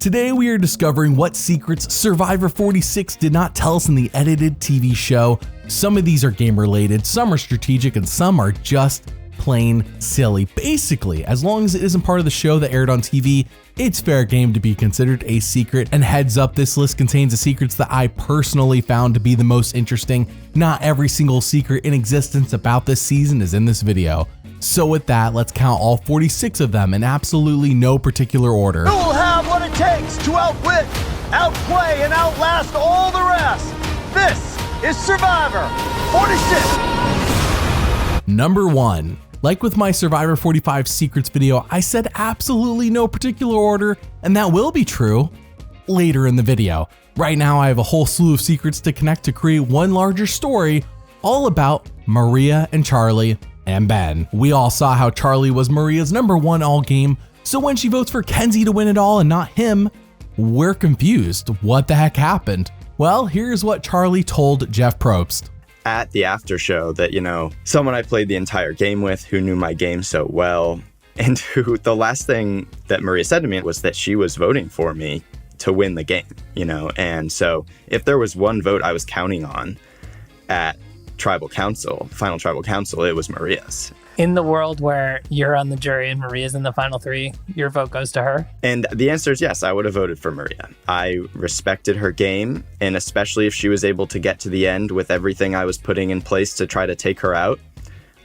Today we are discovering what secrets Survivor 46 did not tell us in the edited TV show. Some of these are game related, some are strategic, and some are just plain silly. Basically, as long as it isn't part of the show that aired on TV, it's fair game to be considered a secret. And heads up, this list contains the secrets that I personally found to be the most interesting. Not every single secret in existence about this season is in this video. So with that, let's count all 46 of them in absolutely no particular order. Who will have what it takes to outwit, outplay, and outlast all the rest? This is Survivor 46. Number 1. Like with my Survivor 45 secrets video, I said absolutely no particular order, and that will be true later in the video. Right now, I have a whole slew of secrets to connect to create one larger story, all about Maria and Charlie and Ben. We all saw how Charlie was Maria's number 1 all game, so when she votes for Kenzie to win it all and not him, we're confused. What the heck happened? Well, here's what Charlie told Jeff Probst. At the after show that, someone I played the entire game with who knew my game so well, and who the last thing that Maria said to me was that she was voting for me to win the game, and so if there was one vote I was counting on at final tribal council, it was Maria's. In the world where you're on the jury and Maria's in the final 3, your vote goes to her? And the answer is yes, I would have voted for Maria. I respected her game, and especially if she was able to get to the end with everything I was putting in place to try to take her out,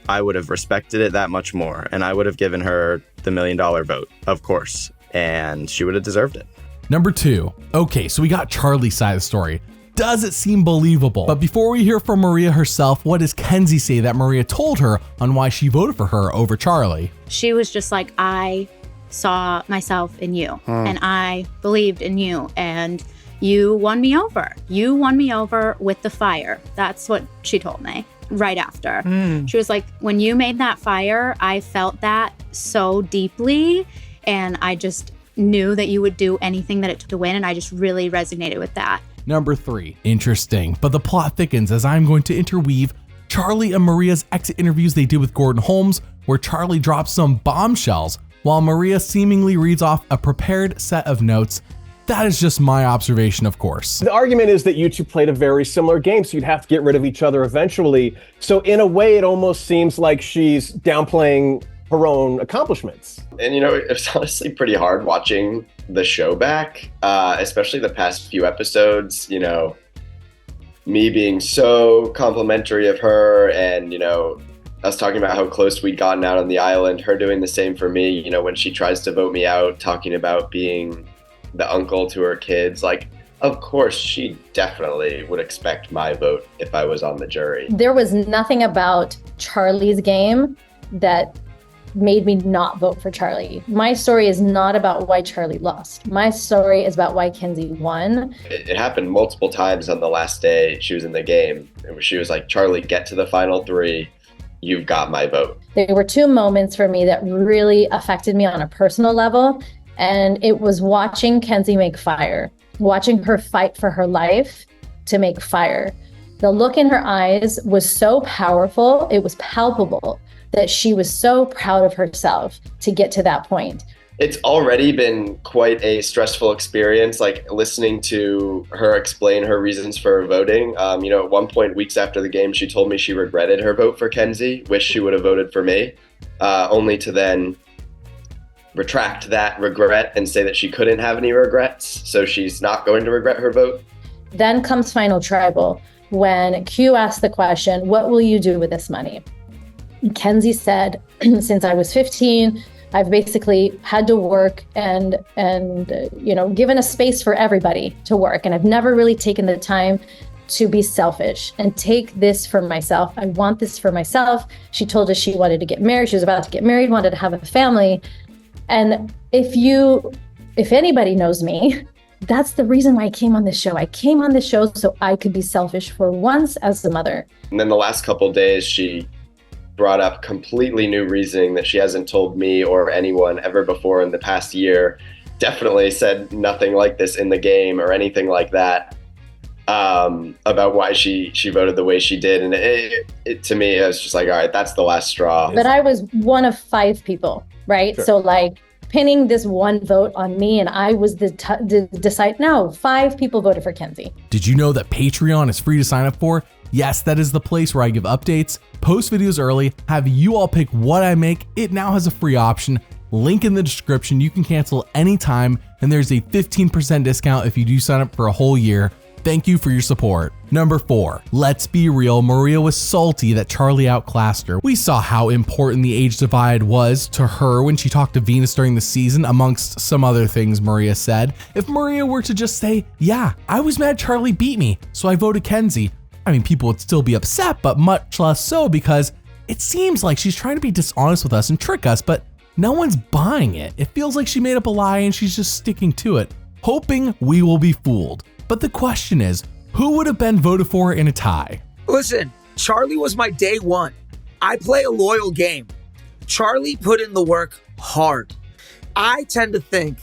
I would have respected it that much more, and I would have given her the $1 million vote, of course, and she would have deserved it. Number 2. Okay, so we got Charlie's side of the story. Does it seem believable? But before we hear from Maria herself, what does Kenzie say that Maria told her on why she voted for her over Charlie? She was just like, I saw myself in you and I believed in you and you won me over. You won me over with the fire. That's what she told me right after. She was like, when you made that fire, I felt that so deeply and I just knew that you would do anything that it took to win, and I just really resonated with that. Number 3. Interesting, but the plot thickens as I'm going to interweave Charlie and Maria's exit interviews they did with Gordon Holmes, where Charlie drops some bombshells while Maria seemingly reads off a prepared set of notes. That is just my observation, of course. The argument is that you two played a very similar game, so you'd have to get rid of each other eventually. So in a way, it almost seems like she's downplaying her own accomplishments. And it's honestly pretty hard watching the show back, especially the past few episodes, me being so complimentary of her and, us talking about how close we'd gotten out on the island, her doing the same for me, when she tries to vote me out, talking about being the uncle to her kids. Like, of course, she definitely would expect my vote if I was on the jury. There was nothing about Charlie's game that made me not vote for Charlie. My story is not about why Charlie lost. My story is about why Kenzie won. It happened multiple times on the last day she was in the game. She was like, Charlie, get to the final 3. You've got my vote. There were 2 moments for me that really affected me on a personal level. And it was watching Kenzie make fire, watching her fight for her life to make fire. The look in her eyes was so powerful. It was palpable that she was so proud of herself to get to that point. It's already been quite a stressful experience, like listening to her explain her reasons for voting. At one point, weeks after the game, she told me she regretted her vote for Kenzie, wished she would have voted for me, only to then retract that regret and say that she couldn't have any regrets, so she's not going to regret her vote. Then comes Final Tribal, when Q asked the question, what will you do with this money? Kenzie said, since I was 15, I've basically had to work and given a space for everybody to work. And I've never really taken the time to be selfish and take this for myself. I want this for myself. She told us she wanted to get married. She was about to get married, wanted to have a family. And if anybody knows me, that's the reason why I came on this show. I came on this show so I could be selfish for once as a mother. And then the last couple of days, she brought up completely new reasoning that she hasn't told me or anyone ever before in the past year. Definitely said nothing like this in the game or anything like that, about why she voted the way she did. And it to me, it was just like, all right, that's the last straw. But I was one of 5 people, right? Sure. So pinning this one vote on me, and I was the decide. No, 5 people voted for Kenzie. Did you know that Patreon is free to sign up for? Yes, that is the place where I give updates, post videos early, have you all pick what I make. It now has a free option. Link in the description. You can cancel anytime, and there's a 15% discount if you do sign up for a whole year. Thank you for your support. Number 4, let's be real, Maria was salty that Charlie outclassed her. We saw how important the age divide was to her when she talked to Venus during the season, amongst some other things Maria said. If Maria were to just say, yeah, I was mad Charlie beat me, so I voted Kenzie, I mean, people would still be upset, but much less so, because it seems like she's trying to be dishonest with us and trick us, but no one's buying it. It feels like she made up a lie and she's just sticking to it, hoping we will be fooled. But the question is, who would have been voted for in a tie? Listen, Charlie was my day one. I play a loyal game. Charlie put in the work hard. I tend to think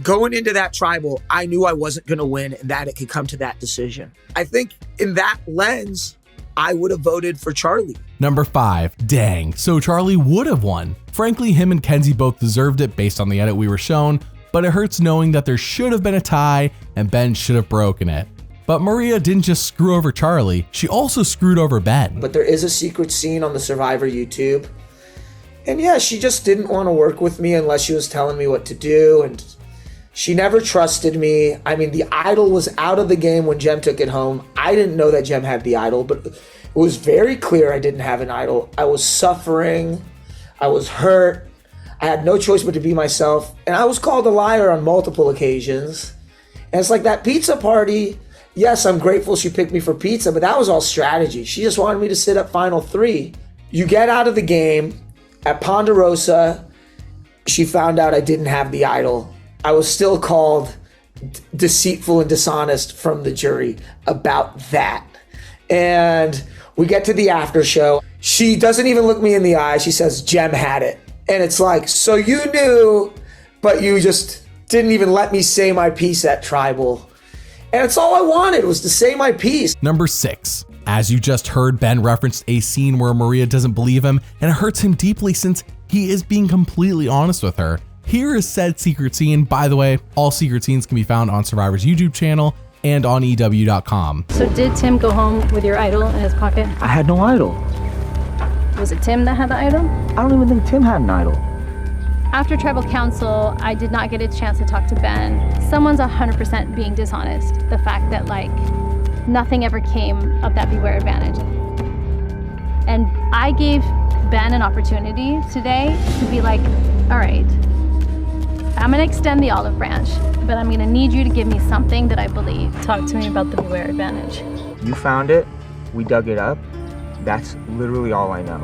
going into that tribal, I knew I wasn't going to win and that it could come to that decision. I think in that lens, I would have voted for Charlie. Number 5, dang, so Charlie would have won. Frankly, him and Kenzie both deserved it based on the edit we were shown, but it hurts knowing that there should have been a tie and Ben should have broken it. But Maria didn't just screw over Charlie, she also screwed over Ben. But there is a secret scene on the Survivor YouTube. And yeah, she just didn't want to work with me unless she was telling me what to do. And she never trusted me. I mean, the idol was out of the game when Jem took it home. I didn't know that Jem had the idol, but it was very clear I didn't have an idol. I was suffering. I was hurt. I had no choice but to be myself. And I was called a liar on multiple occasions. And it's like that pizza party. Yes, I'm grateful she picked me for pizza, but that was all strategy. She just wanted me to sit at final 3. You get out of the game. At Ponderosa, she found out I didn't have the idol. I was still called deceitful and dishonest from the jury about that. And we get to the after show. She doesn't even look me in the eye. She says, Jem had it. And it's like, so you knew, but you just didn't even let me say my piece at Tribal. And it's all I wanted was to say my piece. Number 6. As you just heard, Ben referenced a scene where Maria doesn't believe him, and it hurts him deeply since he is being completely honest with her. Here is said secret scene. By the way, all secret scenes can be found on Survivor's YouTube channel and on EW.com. So did Tim go home with your idol in his pocket? I had no idol. Was it Tim that had the idol? I don't even think Tim had an idol. After Tribal Council, I did not get a chance to talk to Ben. Someone's 100% being dishonest. The fact that nothing ever came of that Beware advantage. And I gave Ben an opportunity today to be like, all right, I'm gonna extend the olive branch, but I'm gonna need you to give me something that I believe. Talk to me about the Beware advantage. You found it, we dug it up. That's literally all I know.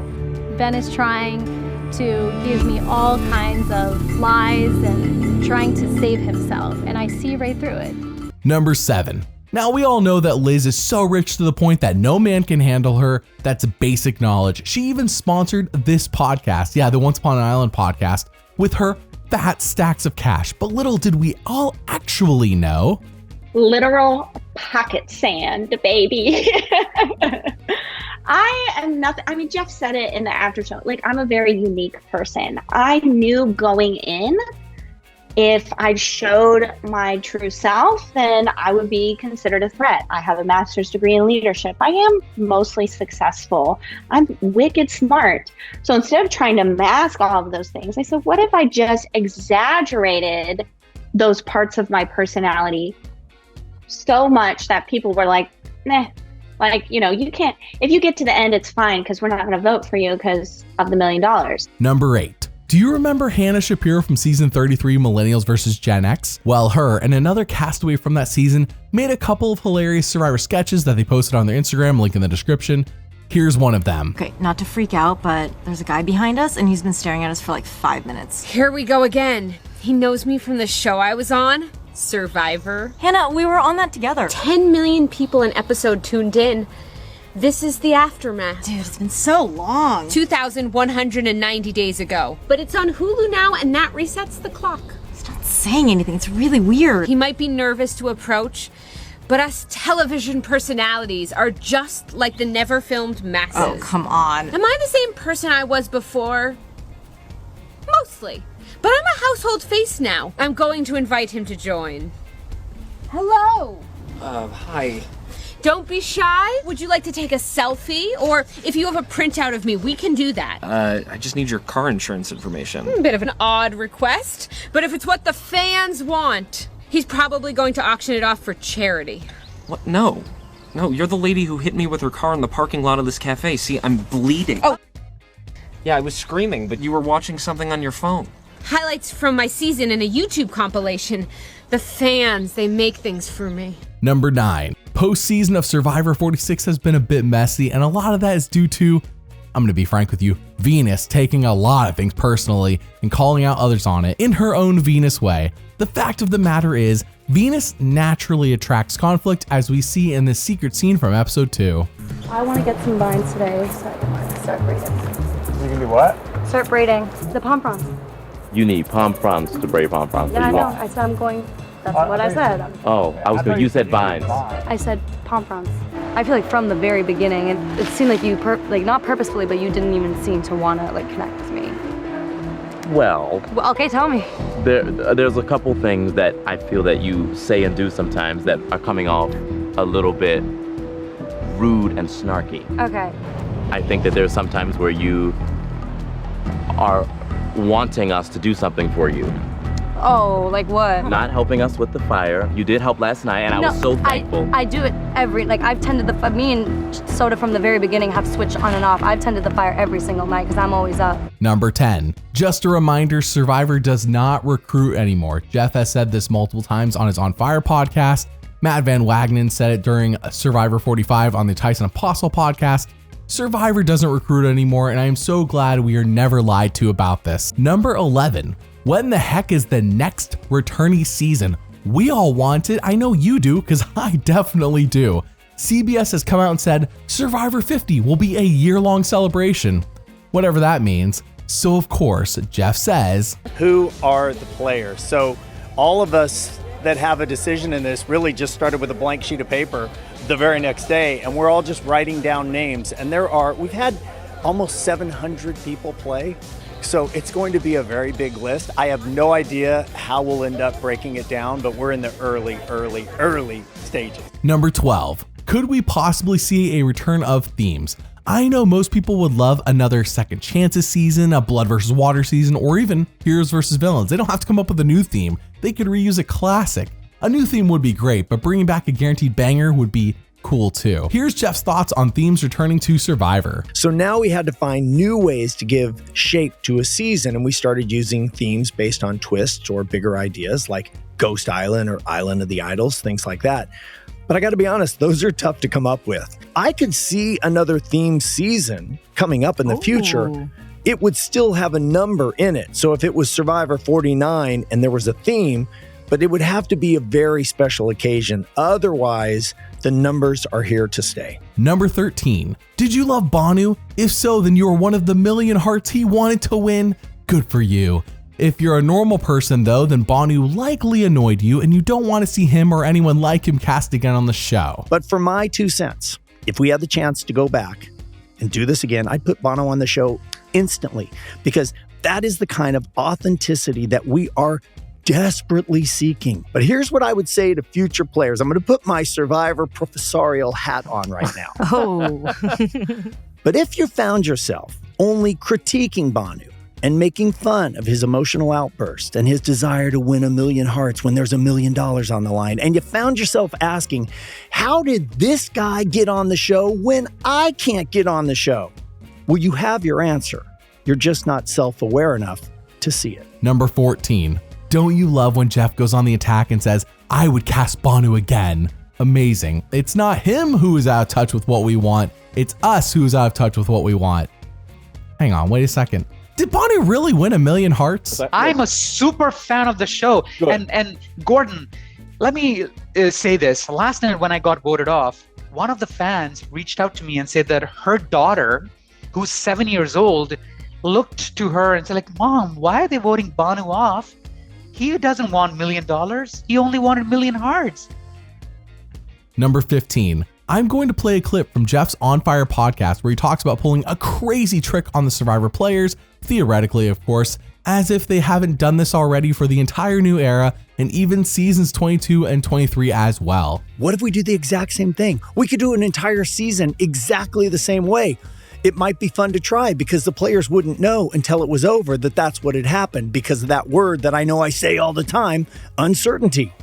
Ben is trying to give me all kinds of lies and trying to save himself, and I see right through it. Number 7. Now we all know that Liz is so rich to the point that no man can handle her. That's basic knowledge. She even sponsored this podcast, the Once Upon an Island podcast, with her fat stacks of cash. But little did we all actually know. Literal pocket sand, baby. I am nothing. I mean, Jeff said it in the after show. I'm a very unique person. I knew going in, if I showed my true self, then I would be considered a threat. I have a master's degree in leadership. I am mostly successful. I'm wicked smart. So instead of trying to mask all of those things, I said, what if I just exaggerated those parts of my personality so much that people were like, nah. You can't, if you get to the end, it's fine because we're not going to vote for you because of the $1 million. Number 8. Do you remember Hannah Shapiro from season 33, Millennials vs. Gen X? Well, her and another castaway from that season made a couple of hilarious Survivor sketches that they posted on their Instagram, link in the description. Here's one of them. Okay, not to freak out, but there's a guy behind us and he's been staring at us for 5 minutes. Here we go again. He knows me from the show I was on. Survivor. Hannah, we were on that together. 10 million people an episode tuned in. This is the aftermath. Dude, it's been so long. 2,190 days ago. But it's on Hulu now, and that resets the clock. He's not saying anything. It's really weird. He might be nervous to approach, but us television personalities are just like the never filmed masses. Oh, come on. Am I the same person I was before? Mostly. But I'm a household face now. I'm going to invite him to join. Hello. Hi. Don't be shy. Would you like to take a selfie? Or if you have a printout of me, we can do that. I just need your car insurance information. Bit of an odd request, but if it's what the fans want, he's probably going to auction it off for charity. What? No. No, you're the lady who hit me with her car in the parking lot of this cafe. See, I'm bleeding. Oh. Yeah, I was screaming, but you were watching something on your phone. Highlights from my season in a YouTube compilation. The fans, they make things for me. Number 9. Postseason of Survivor 46 has been a bit messy, and a lot of that is due to, I'm gonna be frank with you, Venus taking a lot of things personally and calling out others on it in her own Venus way. The fact of the matter is, Venus naturally attracts conflict, as we see in this secret scene from episode 2. I want to get some vines today so I can start braiding. You can do what? Start braiding the pom poms. You need pom poms to braid pom poms. Yeah, I know. I said I'm going. That's what I said. Oh, I was good. You said vines. I said pom poms. I feel like from the very beginning, it seemed like you not purposefully, but you didn't even seem to want to connect with me. Well, okay, tell me. There's a couple things that I feel that you say and do sometimes that are coming off a little bit rude and snarky. Okay. I think that there's sometimes where you are wanting us to do something for you. Oh, like what? Not helping us with the fire. You did help last night, and I was so thankful. I do it I've tended me and Soda from the very beginning have switched on and off. I've tended the fire every single night because I'm always up. Number 10. Just a reminder, Survivor does not recruit anymore. Jeff has said this multiple times on his On Fire podcast. Matt Van Wagenen said it during Survivor 45 on the Tyson Apostle podcast. Survivor doesn't recruit anymore, and I am so glad we are never lied to about this. Number 11. When the heck is the next returnee season? We all want it. I know you do, because I definitely do. CBS has come out and said Survivor 50 will be a year-long celebration, whatever that means. So of course, Jeff says, who are the players? So all of us that have a decision in this really just started with a blank sheet of paper the very next day, and we're all just writing down names. And we've had almost 700 people play. So it's going to be a very big list. I have no idea how we'll end up breaking it down, but we're in the early stages. Number 12. Could we possibly see a return of themes? I know most people would love another Second Chances season, a Blood vs. Water season, or even Heroes vs. Villains. They don't have to come up with a new theme. They could reuse a classic. A new theme would be great, but bringing back a guaranteed banger would be cool too. Here's Jeff's thoughts on themes returning to Survivor. So now we had to find new ways to give shape to a season, and we started using themes based on twists or bigger ideas like Ghost Island or Island of the Idols, things like that. But I got to be honest, those are tough to come up with. I could see another theme season coming up in the future. It would still have a number in it. So if it was Survivor 49 and there was a theme, but it would have to be a very special occasion. Otherwise, the numbers are here to stay. Number 13. Did you love Bhanu? If so, then you are one of the million hearts he wanted to win. Good for you. If you're a normal person though, then Bhanu likely annoyed you and you don't want to see him or anyone like him cast again on the show. But for my 2 cents, if we had the chance to go back and do this again, I'd put Bhanu on the show instantly, because that is the kind of authenticity that we are desperately seeking. But here's what I would say to future players. I'm going to put my Survivor professorial hat on right now. But if you found yourself only critiquing Bhanu and making fun of his emotional outburst and his desire to win 1 million hearts when there's $1 million on the line, and you found yourself asking, how did this guy get on the show when I can't get on the show? Well, you have your answer. You're just not self-aware enough to see it. Number 14. Don't you love when Jeff goes on the attack and says, I would cast Bhanu again? Amazing. It's not him who is out of touch with what we want. It's us who is out of touch with what we want. Hang on, wait a second. Did Bhanu really win 1 million hearts? I'm a super fan of the show. And Gordon, let me say this. Last night when I got voted off, one of the fans reached out to me and said that her daughter, who's 7 years old, looked to her and said, like, Mom, why are they voting Bhanu off? He doesn't want $1 million. He only wanted 1 million hearts. Number 15. I'm going to play a clip from Jeff's On Fire podcast where he talks about pulling a crazy trick on the Survivor players, theoretically, of course, as if they haven't done this already for the entire new era and even seasons 22 and 23 as well. What if we do the exact same thing? We could do an entire season exactly the same way. It might be fun to try because the players wouldn't know until it was over that that's what had happened because of that word that I know I say all the time, uncertainty.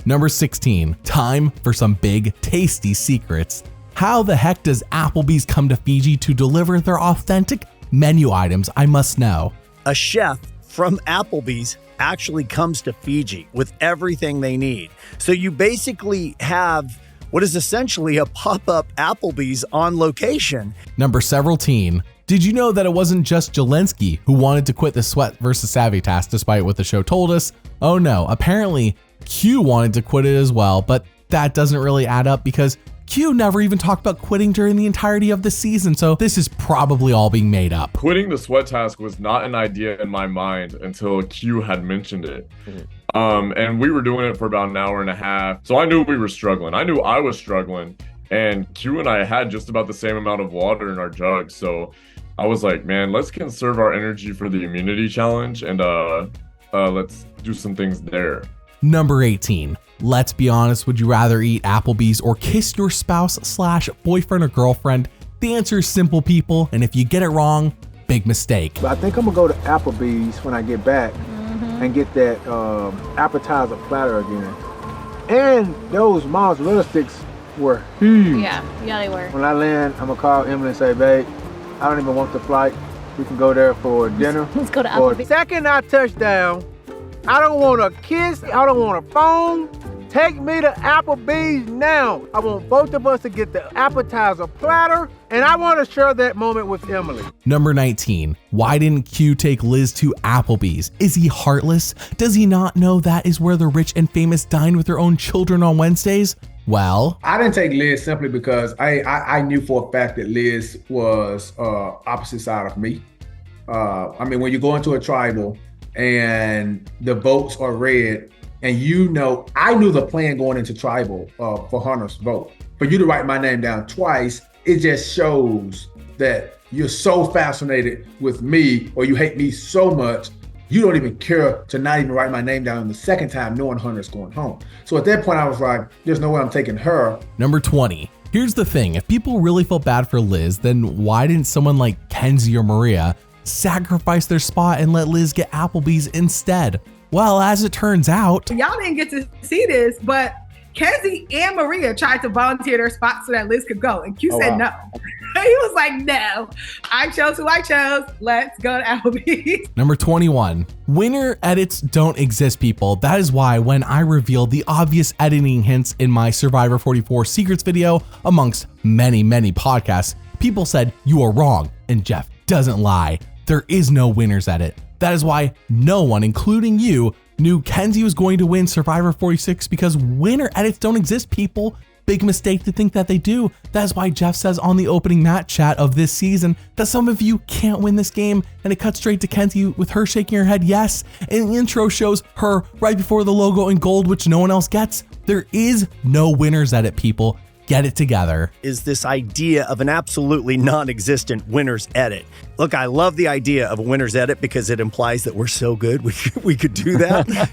Number 16, time for some big, tasty secrets. How the heck does Applebee's come to Fiji to deliver their authentic menu items? I must know. A chef from Applebee's actually comes to Fiji with everything they need. So you basically have what is essentially a pop-up Applebee's on location. Number 17. Did you know that it wasn't just Jelensky who wanted to quit the Sweat versus Savvy task despite what the show told us? Oh no, apparently Q wanted to quit it as well, but that doesn't really add up because Q never even talked about quitting during the entirety of the season, so this is probably all being made up. Quitting the Sweat task was not an idea in my mind until Q had mentioned it. And we were doing it for about an hour and a half. So I knew we were struggling. I knew I was struggling. And Q and I had just about the same amount of water in our jugs. So I was like, man, let's conserve our energy for the immunity challenge and let's do some things there. Number 18. Let's be honest, would you rather eat Applebee's or kiss your spouse/boyfriend or girlfriend? The answer is simple, people, and if you get it wrong, big mistake. But I think I'm gonna go to Applebee's when I get back and get that appetizer platter again. And those mozzarella sticks were huge. Yeah, they were. When I land, I'm gonna call Emily and say, babe, I don't even want the flight. We can go there for dinner. Let's go to For Applebee's. second I touch down, I don't want a kiss, I don't want a phone. Take me to Applebee's now. I want both of us to get the appetizer platter, and I want to share that moment with Emily. Number 19. Why didn't Q take Liz to Applebee's? Is he heartless? Does he not know that is where the rich and famous dine with their own children on Wednesdays? Well, I didn't take Liz simply because I knew for a fact that Liz was opposite side of me. I mean, when you go into a tribal and the votes are red, and I knew the plan going into tribal for Hunter's vote. For you to write my name down twice, it just shows that you're so fascinated with me or you hate me so much, you don't even care to not even write my name down the second time knowing Hunter's going home. So at that point, I was like, there's no way I'm taking her. Number 20. Here's the thing. If people really felt bad for Liz, then why didn't someone like Kenzie or Maria sacrifice their spot and let Liz get Applebee's instead? Well, as it turns out, y'all didn't get to see this, but Kenzie and Maria tried to volunteer their spot so that Liz could go, and Q said no. He was like, no, I chose who I chose. Let's go to Applebee's. Number 21. Winner edits don't exist, people. That is why when I revealed the obvious editing hints in my Survivor 44 Secrets video, amongst many, many podcasts, people said you are wrong, and Jeff doesn't lie. There is no winner's edit. That is why no one, including you, knew Kenzie was going to win Survivor 46 because winner edits don't exist, people. Big mistake to think that they do. That is why Jeff says on the opening match chat of this season that some of you can't win this game, and it cuts straight to Kenzie with her shaking her head yes, and the intro shows her right before the logo in gold, which no one else gets. There is no winner's edit, people. Get it together. Is this idea of an absolutely non-existent winner's edit. Look, I love the idea of a winner's edit because it implies that we're so good we could do that.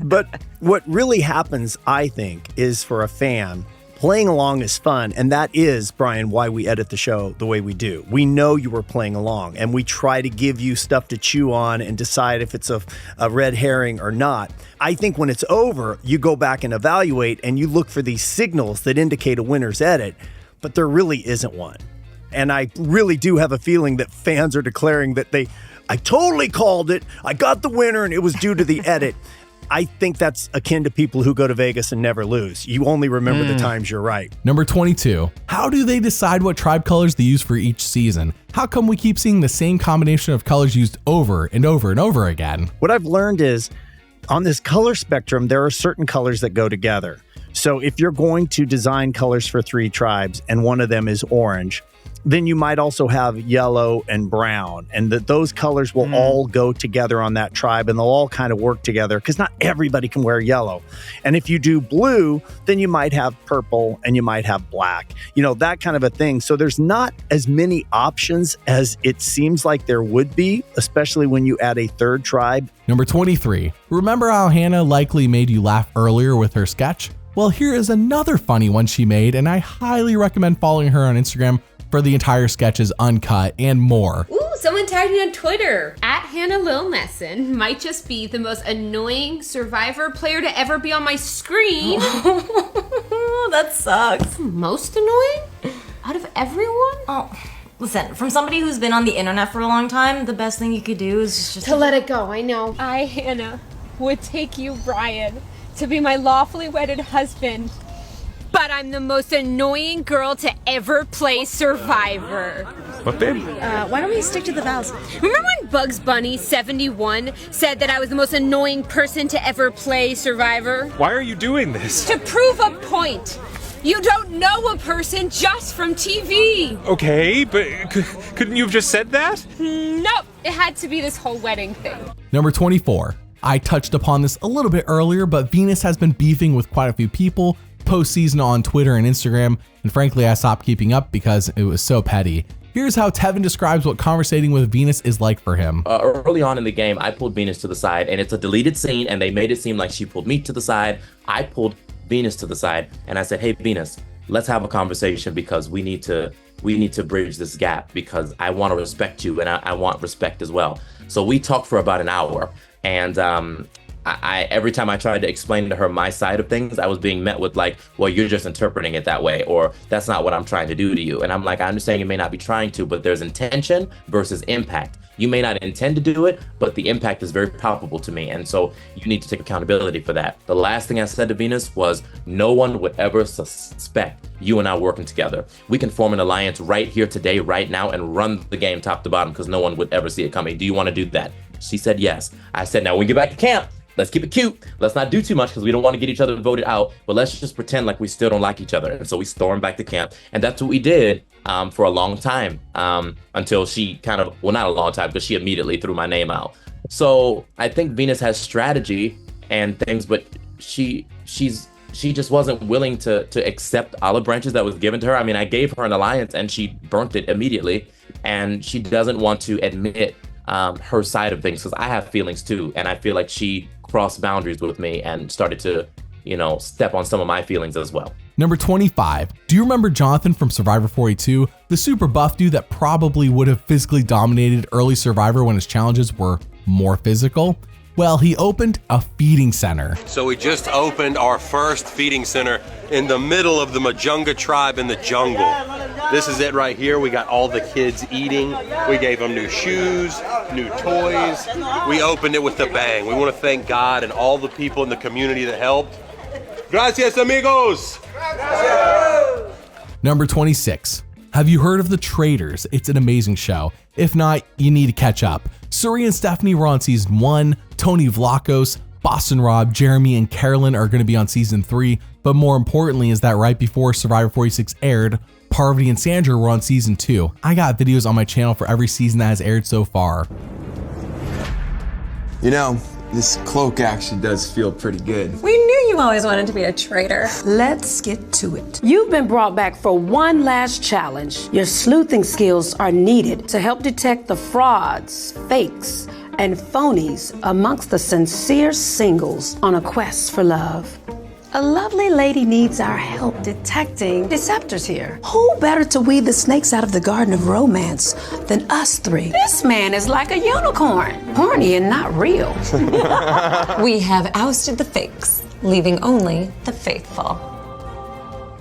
But what really happens, I think, is for a fan, playing along is fun. And that is, Brian, why we edit the show the way we do. We know you were playing along and we try to give you stuff to chew on and decide if it's a red herring or not. I think when it's over, you go back and evaluate and you look for these signals that indicate a winner's edit, but there really isn't one. And I really do have a feeling that fans are declaring that I totally called it. I got the winner and it was due to the edit. I think that's akin to people who go to Vegas and never lose. You only remember the times you're right. Number 22. How do they decide what tribe colors they use for each season? How come we keep seeing the same combination of colors used over and over and over again? What I've learned is on this color spectrum, there are certain colors that go together. So if you're going to design colors for 3 tribes and one of them is orange, then you might also have yellow and brown, and those colors will all go together on that tribe, and they'll all kind of work together because not everybody can wear yellow. And if you do blue, then you might have purple and you might have black, that kind of a thing. So there's not as many options as it seems like there would be, especially when you add a third tribe. Number 23. Remember how Hannah likely made you laugh earlier with her sketch? Well, here is another funny one she made, and I highly recommend following her on Instagram for the entire sketches uncut and more. Ooh, someone tagged me on Twitter. @Hannah Lilnesson might just be the most annoying Survivor player to ever be on my screen. That sucks. Most annoying? Out of everyone? Oh, listen, from somebody who's been on the internet for a long time, the best thing you could do is just to let it go, I know. I, Hannah, would take you, Brian, to be my lawfully wedded husband. But I'm the most annoying girl to ever play Survivor. But baby. Why don't we stick to the vows? Remember when Bugs Bunny 71 said that I was the most annoying person to ever play Survivor? Why are you doing this? To prove a point. You don't know a person just from TV. Okay, but couldn't you have just said that? Nope, it had to be this whole wedding thing. Number 24. I touched upon this a little bit earlier, but Venus has been beefing with quite a few people post-season on Twitter and Instagram, and frankly, I stopped keeping up because it was so petty. Here's how Tevin describes what conversating with Venus is like for him. Early on in the game, I pulled Venus to the side, and it's a deleted scene, and they made it seem like she pulled me to the side. I pulled Venus to the side, and I said, "Hey, Venus, let's have a conversation because we need to bridge this gap because I want to respect you, and I want respect as well." So we talked for about an hour, and I every time I tried to explain to her my side of things, I was being met with like, "Well, you're just interpreting it that way," or "That's not what I'm trying to do to you." And I'm like, I understand you may not be trying to, but there's intention versus impact. You may not intend to do it, but the impact is very palpable to me. And so you need to take accountability for that. The last thing I said to Venus was, no one would ever suspect you and I working together. We can form an alliance right here today, right now, and run the game top to bottom because no one would ever see it coming. Do you want to do that? She said yes. I said, now when we get back to camp, let's keep it cute. Let's not do too much because we don't want to get each other voted out, but let's just pretend like we still don't like each other. And so we stormed back to camp. And that's what we did for a long time until she kind of, well, not a long time, because she immediately threw my name out. So I think Venus has strategy and things, but she just wasn't willing to accept olive branches that was given to her. I mean, I gave her an alliance and she burnt it immediately. And she doesn't want to admit her side of things because I have feelings too. And I feel like she crossed boundaries with me and started to, step on some of my feelings as well. Number 25. Do you remember Jonathan from Survivor 42? The super buff dude that probably would have physically dominated early Survivor when his challenges were more physical? Well, he opened a feeding center. So we just opened our first feeding center in the middle of the Majunga tribe in the jungle. This is it right here. We got all the kids eating. We gave them new shoes, new toys. We opened it with a bang. We want to thank God and all the people in the community that helped. Gracias, amigos. Number 26. Have you heard of The Traitors? It's an amazing show. If not, you need to catch up. Suri and Stephanie were on season 1, Tony Vlachos, Boston Rob, Jeremy, and Carolyn are going to be on season 3, but more importantly is that right before Survivor 46 aired, Parvati and Sandra were on season 2. I got videos on my channel for every season that has aired so far. This cloak actually does feel pretty good. We knew you always wanted to be a traitor. Let's get to it. You've been brought back for one last challenge. Your sleuthing skills are needed to help detect the frauds, fakes, and phonies amongst the sincere singles on a quest for love. A lovely lady needs our help detecting deceptors here. Who better to weed the snakes out of the garden of romance than us three? This man is like a unicorn, horny and not real. We have ousted the fakes, leaving only the faithful.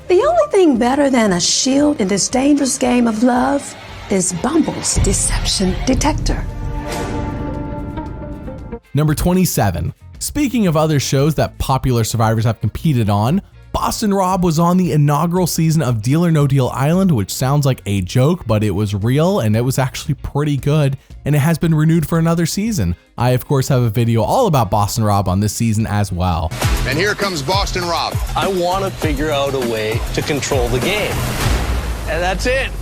The only thing better than a shield in this dangerous game of love is Bumble's deception detector. Number 27. Speaking of other shows that popular survivors have competed on, Boston Rob was on the inaugural season of Deal or No Deal Island, which sounds like a joke, but it was real and it was actually pretty good, and it has been renewed for another season. I, of course, have a video all about Boston Rob on this season as well. And here comes Boston Rob. I want to figure out a way to control the game. And that's it.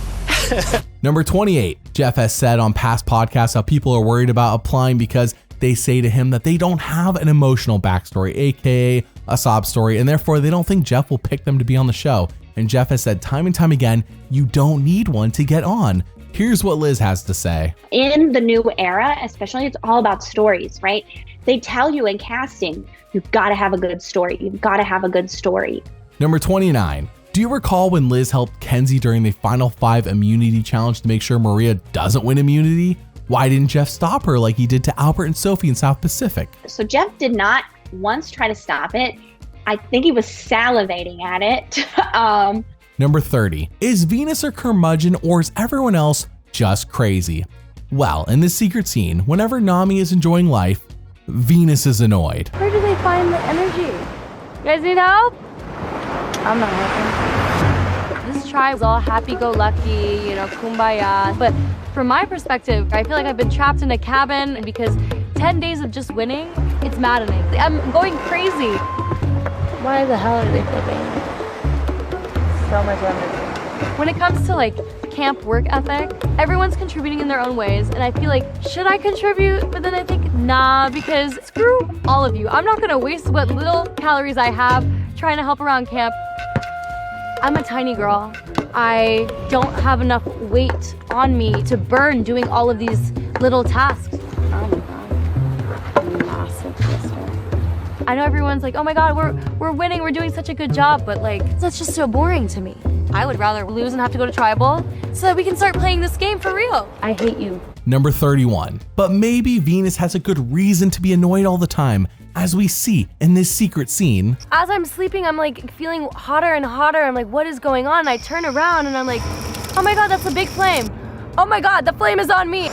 Number 28, Jeff has said on past podcasts how people are worried about applying because they say to him that they don't have an emotional backstory, aka a sob story, and therefore they don't think Jeff will pick them to be on the show. And Jeff has said time and time again, you don't need one to get on. Here's what Liz has to say. In the new era, especially, it's all about stories, right? They tell you in casting, you've got to have a good story. You've got to have a good story. Number 29. Do you recall when Liz helped Kenzie during the Final 5 immunity challenge to make sure Maria doesn't win immunity? Why didn't Jeff stop her like he did to Albert and Sophie in South Pacific? So Jeff did not once try to stop it. I think he was salivating at it. Number 30. Is Venus a curmudgeon or is everyone else just crazy? Well, in this secret scene, whenever Nami is enjoying life, Venus is annoyed. Where do they find the energy? You guys need help? I'm not helping. This tribe is all happy-go-lucky, kumbaya. But from my perspective, I feel like I've been trapped in a cabin because 10 days of just winning, it's maddening. I'm going crazy. Why the hell are they flipping? So much energy. When it comes to camp work ethic, everyone's contributing in their own ways, and I feel like, should I contribute? But then I think, nah, because screw all of you. I'm not gonna waste what little calories I have trying to help around camp. I'm a tiny girl. I don't have enough weight on me to burn doing all of these little tasks. Oh my God, massive twister. I know everyone's like, oh my God, we're winning, we're doing such a good job, but that's just so boring to me. I would rather lose and have to go to tribal so that we can start playing this game for real. I hate you. Number 31. But maybe Venus has a good reason to be annoyed all the time, as we see in this secret scene. As I'm sleeping, I'm feeling hotter and hotter. I'm like, what is going on? And I turn around and I'm like, oh my God, that's a big flame. Oh my God, the flame is on me.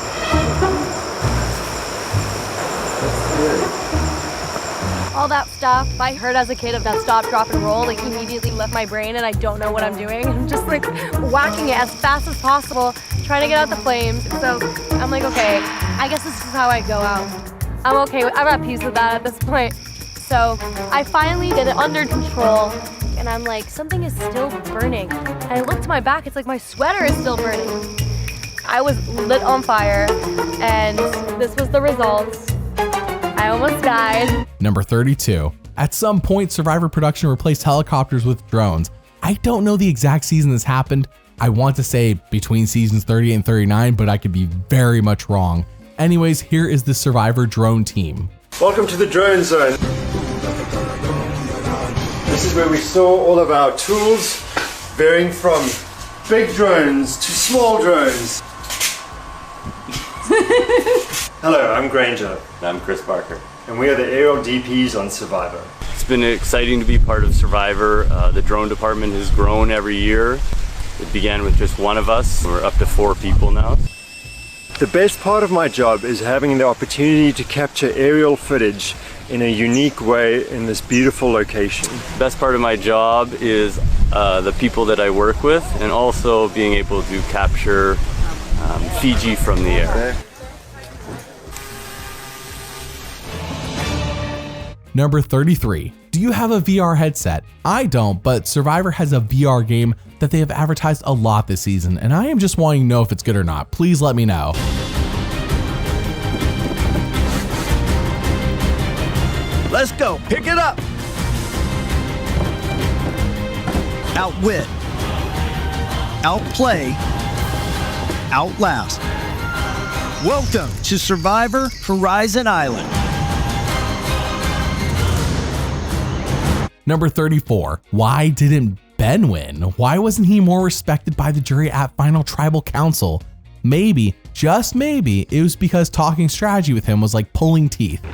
All that stuff I heard as a kid of that stop, drop, and roll immediately left my brain, and I don't know what I'm doing. I'm just whacking it as fast as possible, trying to get out the flames. So I'm like, okay, I guess this is how I go out. I'm okay, I'm at peace with that at this point. So I finally get it under control, and I'm like, something is still burning. And I look to my back, it's like my sweater is still burning. I was lit on fire, and this was the result. I almost died. Number 32. At some point, Survivor production replaced helicopters with drones. I don't know the exact season this happened. I want to say between seasons 30 and 39, but I could be very much wrong. Anyways, here is the Survivor drone team. Welcome to the drone zone. This is where we store all of our tools, varying from big drones to small drones. Hello, I'm Granger. And I'm Chris Barker. And we are the aerial DPs on Survivor. It's been exciting to be part of Survivor. The drone department has grown every year. It began with just one of us. We're up to 4 people now. The best part of my job is having the opportunity to capture aerial footage in a unique way in this beautiful location. The best part of my job is the people that I work with, and also being able to capture Fiji from the air. Number 33. Do you have a VR headset? I don't, but Survivor has a VR game that they have advertised a lot this season, and I am just wanting to know if it's good or not. Please let me know. Let's go. Pick it up. Outwit. Outplay. Outlast. Welcome to Survivor Horizon Island. Number 34. Why didn't Ben win? Why wasn't he more respected by the jury at Final Tribal Council? Maybe, just maybe, it was because talking strategy with him was like pulling teeth.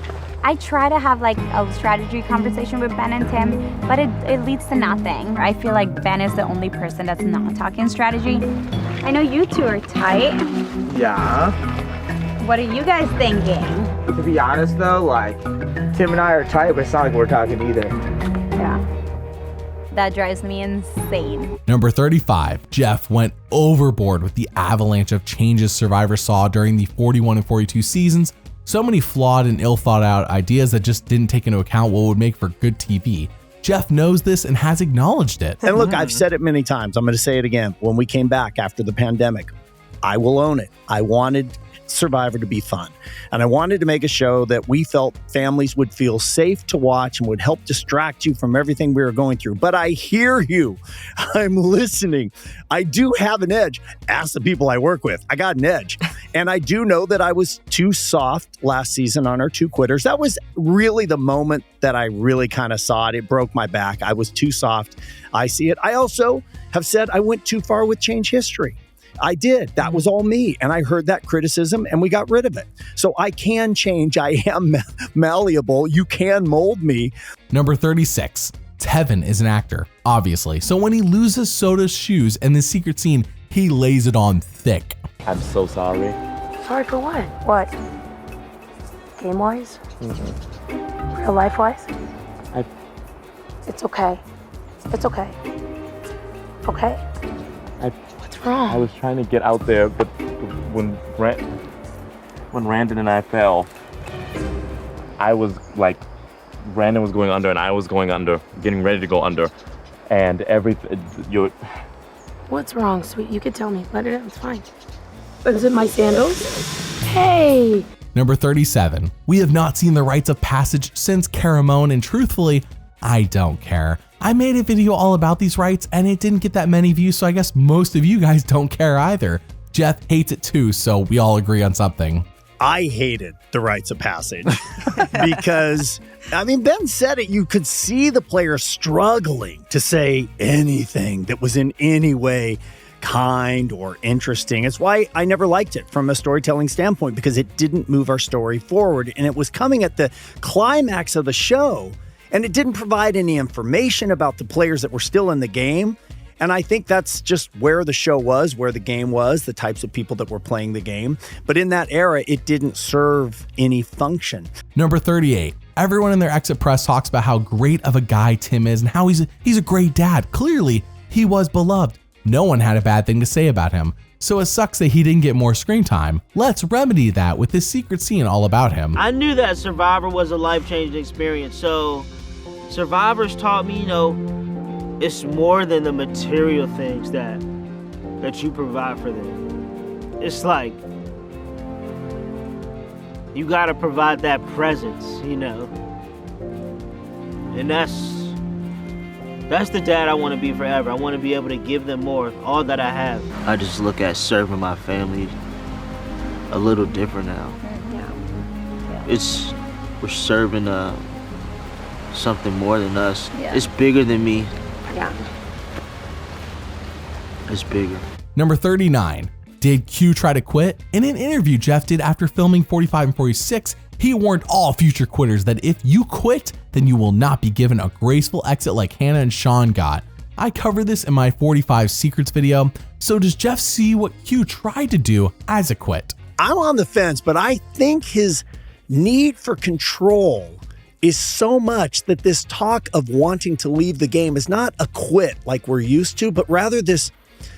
I try to have a strategy conversation with Ben and Tim, but it leads to nothing. I feel like Ben is the only person that's not talking strategy. I know you two are tight. Yeah. What are you guys thinking? To be honest though, Tim and I are tight, but it's not like we're talking either. Yeah. That drives me insane. Number 35. Jeff went overboard with the avalanche of changes Survivor saw during the 41 and 42 seasons. So many flawed and ill thought out ideas that just didn't take into account what would make for good TV. Jeff knows this and has acknowledged it. And look, I've said it many times. I'm going to say it again. When we came back after the pandemic, I will own it. I wanted Survivor to be fun. And I wanted to make a show that we felt families would feel safe to watch and would help distract you from everything we were going through. But I hear you. I'm listening. I do have an edge. Ask the people I work with. I got an edge. And I do know that I was too soft last season on our 2 quitters. That was really the moment that I really kind of saw it. It broke my back. I was too soft. I see it. I also have said I went too far with Change History. I did. That was all me. And I heard that criticism and we got rid of it. So I can change. I am malleable. You can mold me. Number 36. Tevin is an actor, obviously. So when he loses Soda's shoes in the secret scene, he lays it on thick. I'm so sorry. Sorry for what? What? Game-wise? Real life-wise? It's okay. It's okay. Okay? What's wrong? I was trying to get out there, but when Randon and I fell, I was like, Brandon was going under and I was going under, getting ready to go under, and What's wrong, sweet? You could tell me. Let it out. It's fine. Is it my sandals? Hey! Number 37. We have not seen the rites of passage since Caramone, and truthfully, I don't care. I made a video all about these rites and it didn't get that many views, so I guess most of you guys don't care either. Jeff hates it too, so we all agree on something. I hated the rites of passage because, I mean, Ben said it. You could see the players struggling to say anything that was in any way kind or interesting. It's why I never liked it from a storytelling standpoint, because it didn't move our story forward. And it was coming at the climax of the show, and it didn't provide any information about the players that were still in the game. And I think that's just where the show was, where the game was, the types of people that were playing the game. But in that era, it didn't serve any function. Number 38. Everyone in their exit press talks about how great of a guy Tim is and how he's a great dad. Clearly, he was beloved. No one had a bad thing to say about him. So it sucks that he didn't get more screen time. Let's remedy that with this secret scene all about him. I knew that Survivor was a life-changing experience. So Survivor's taught me, it's more than the material things that you provide for them. It's like you gotta provide that presence, and that's the dad I want to be forever. I want to be able to give them more, all that I have. I just look at serving my family a little different now. We're serving something more than us. It's bigger than me. It's bigger. Number 39. Did Q try to quit? In an interview Jeff did after filming 45 and 46, he warned all future quitters that if you quit, then you will not be given a graceful exit like Hannah and Sean got. I covered this in my 45 secrets video, so does Jeff see what Q tried to do as a quit? I'm on the fence, but I think his need for control is so much that this talk of wanting to leave the game is not a quit like we're used to, but rather this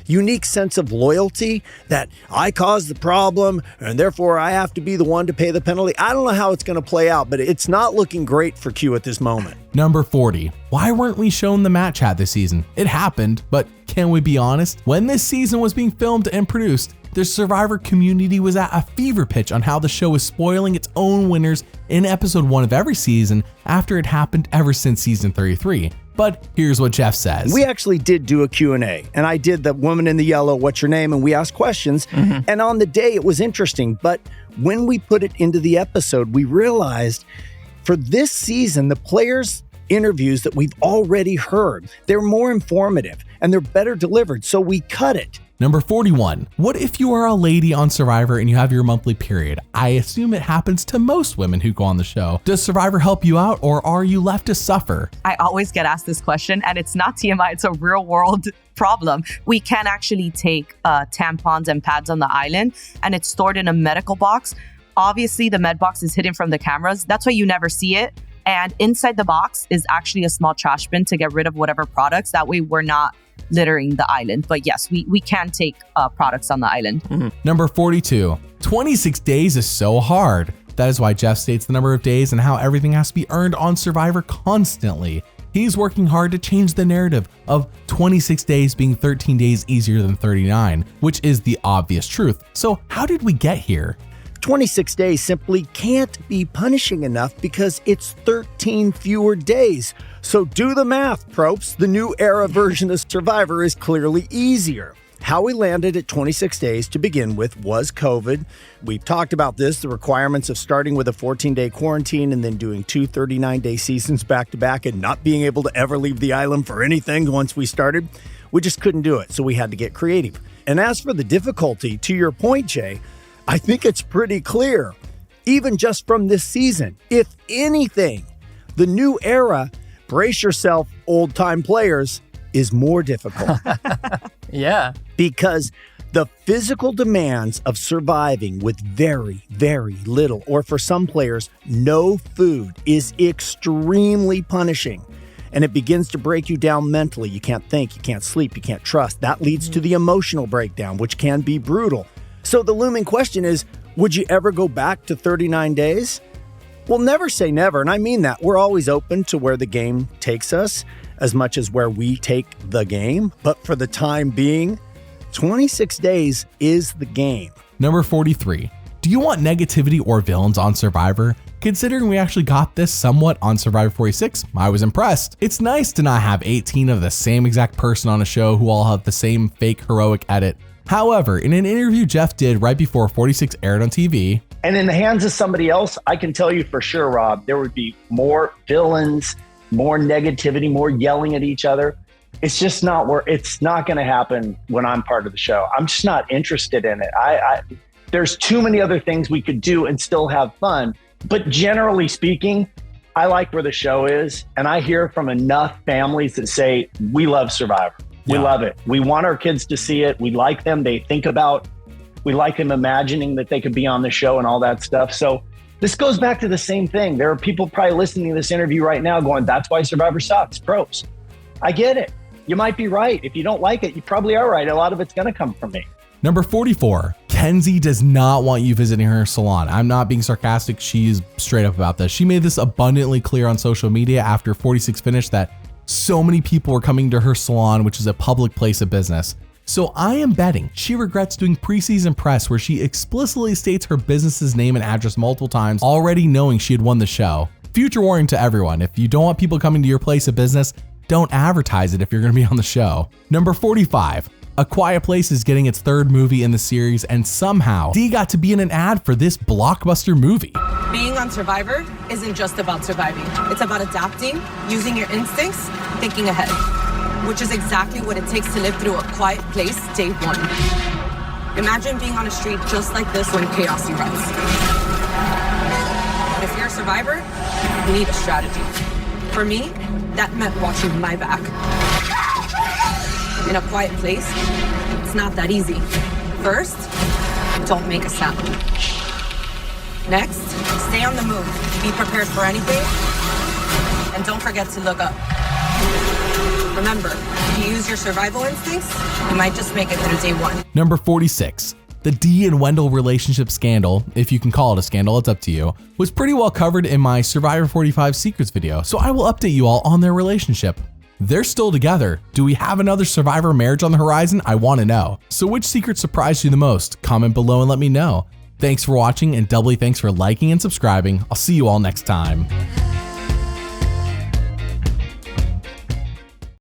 unique sense of loyalty that I caused the problem and therefore I have to be the one to pay the penalty. I don't know how it's going to play out, but it's not looking great for Q at this moment. Number 40. Why weren't we shown the match hat this season? It happened, but can we be honest? When this season was being filmed and produced, the Survivor community was at a fever pitch on how the show was spoiling its own winners in episode 1 of every season after it happened ever since season 33. But here's what Jeff says. We actually did do a Q&A, and I did the woman in the yellow, what's your name? And we asked questions. And on the day, it was interesting. But when we put it into the episode, we realized for this season, the players' interviews that we've already heard, they're more informative and they're better delivered. So we cut it. Number 41. What if you are a lady on Survivor and you have your monthly period? I assume it happens to most women who go on the show. Does Survivor help you out, or are you left to suffer? I always get asked this question, and it's not TMI, it's a real world problem. We can actually take tampons and pads on the island, and it's stored in a medical box. Obviously, the med box is hidden from the cameras. That's why you never see it. And inside the box is actually a small trash bin to get rid of whatever products. That way we're not littering the island. But yes, we can take products on the island. Number 42. 26 days is so hard. That is why Jeff states the number of days and how everything has to be earned on Survivor constantly. He's working hard to change the narrative of 26 days being 13 days easier than 39, which is the obvious truth. So how did we get here? 26 days simply can't be punishing enough because it's 13 fewer days. So do the math, Propes. The new era version of Survivor is clearly easier. How we landed at 26 days to begin with was COVID. We've talked about this, the requirements of starting with a 14-day quarantine and then doing 2 39-day seasons back-to-back and not being able to ever leave the island for anything once we started. We just couldn't do it, so we had to get creative. And as for the difficulty, to your point, Jay, I think it's pretty clear, even just from this season, if anything, the new era, brace yourself, old-time players, is more difficult. Yeah. Because the physical demands of surviving with very, very little, or for some players, no food, is extremely punishing. And it begins to break you down mentally. You can't think, you can't sleep, you can't trust. That leads to the emotional breakdown, which can be brutal. So the looming question is, would you ever go back to 39 days? Well, never say never, and I mean that. We're always open to where the game takes us, as much as where we take the game. But for the time being, 26 days is the game. Number 43. Do you want negativity or villains on Survivor? Considering we actually got this somewhat on Survivor 46, I was impressed. It's nice to not have 18 of the same exact person on a show who all have the same fake heroic edit. However, in an interview Jeff did right before 46 aired on TV, and in the hands of somebody else, I can tell you for sure, Rob, there would be more villains, more negativity, more yelling at each other. It's just not where it's not going to happen when I'm part of the show. I'm just not interested in it. There's too many other things we could do and still have fun. But generally speaking, I like where the show is. And I hear from enough families that say, we love Survivor. We love it. We want our kids to see it. We like them. They think about, we like them imagining that they could be on the show and all that stuff. So this goes back to the same thing. There are people probably listening to this interview right now going, that's why Survivor sucks, pros. I get it. You might be right. If you don't like it, you probably are right. A lot of it's going to come from me. Number 44. Kenzie does not want you visiting her salon. I'm not being sarcastic. She's straight up about this. She made this abundantly clear on social media after 46 finished that so many people were coming to her salon, which is a public place of business. So I am betting she regrets doing preseason press where she explicitly states her business's name and address multiple times, already knowing she had won the show. Future warning to everyone, if you don't want people coming to your place of business, don't advertise it if you're going to be on the show. Number 45. A Quiet Place is getting its third movie in the series, and somehow Dee got to be in an ad for this blockbuster movie. Being on Survivor isn't just about surviving. It's about adapting, using your instincts, thinking ahead, which is exactly what it takes to live through A Quiet Place Day 1. Imagine being on a street just like this when chaos erupts. But if you're a survivor, you need a strategy. For me, that meant watching my back. In A Quiet Place, it's not that easy. First, don't make a sound. Next, stay on the move. Be prepared for anything. And don't forget to look up. Remember, if you use your survival instincts, you might just make it through day 1. Number 46. The Dee and Wendell relationship scandal, if you can call it a scandal, it's up to you, was pretty well covered in my Survivor 45 Secrets video, so I will update you all on their relationship. They're still together. Do we have another Survivor marriage on the horizon? I want to know. So which secret surprised you the most? Comment below and let me know. Thanks for watching, and doubly thanks for liking and subscribing. I'll see you all next time.